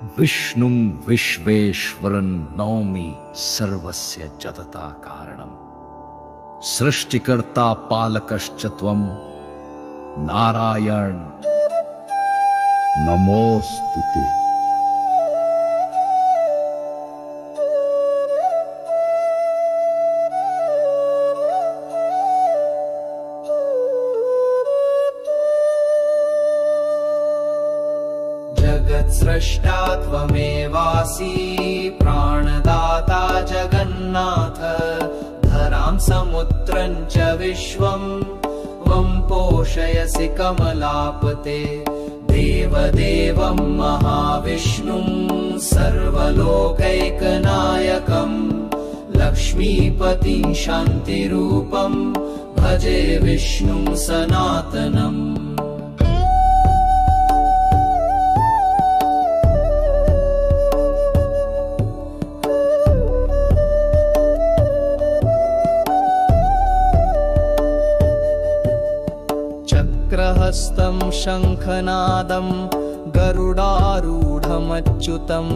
विष्णुं विश्वेश्वरं नौमि सर्वस्य जगता कारणम्। सृष्टिकर्ता पालकश्च त्वं नारायण नमोस्तुते। जगत्स्रष्टा त्वमेवासि प्राणदाता जगन्नाथ। धरां समुद्रं च विश्वं त्वं पोषयसि कमलापते। देवदेवं महाविष्णुं सर्वलोकैकनायकं। लक्ष्मीपतिं शान्तिरूपं भजे विष्णुं सनातनम्। चक्रहस्तं शङ्खनादं गरुडारूढमच्युतं।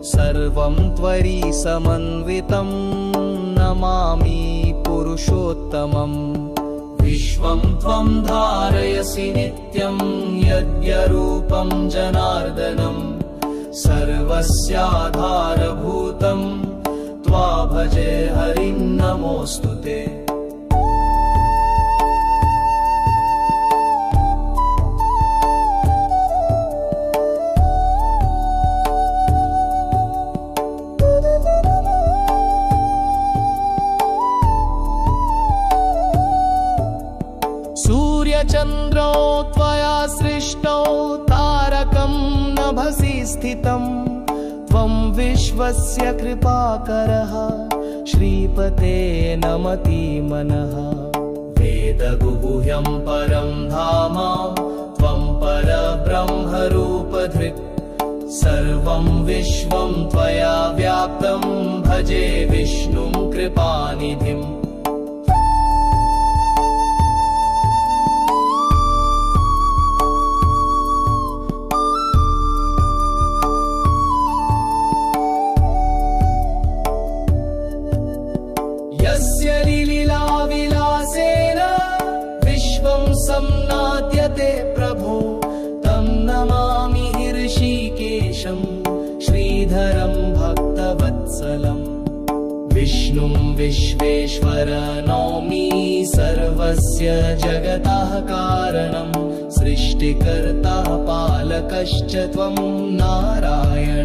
सर्वं त्वयि समन्वितं नमामि पुरुषोत्तमम्। विश्वं त्वं धारयसि नित्यं यज्ञरूपं जनार्दनं। सर्वस्याधारभूतं त्वा भजे हरिं नमोऽस्तुते। सूर्यचन्द्रौ त्वया सृष्टौ तारकं नभसि स्थितं। त्वं विश्वस्य कृपाकरः श्रीपते नमति मनः। वेदगुह्यं परं धाम त्वं परब्रह्मरूपधृक्। सर्वं विश्वं त्वया व्याप्तं भजे विष्णुं कृपानिधिम्। यस्य लीलाविलासेन विश्वं सम्नाद्यते प्रभो। तं नमामि ऋषिकेशं श्रीधरं भक्तवत्सलम्। विष्णुं विश्वेश्वर नौमि सर्वस्य जगतः कारणम्। सृष्टिकर्ता पालकश्च त्वं नारायण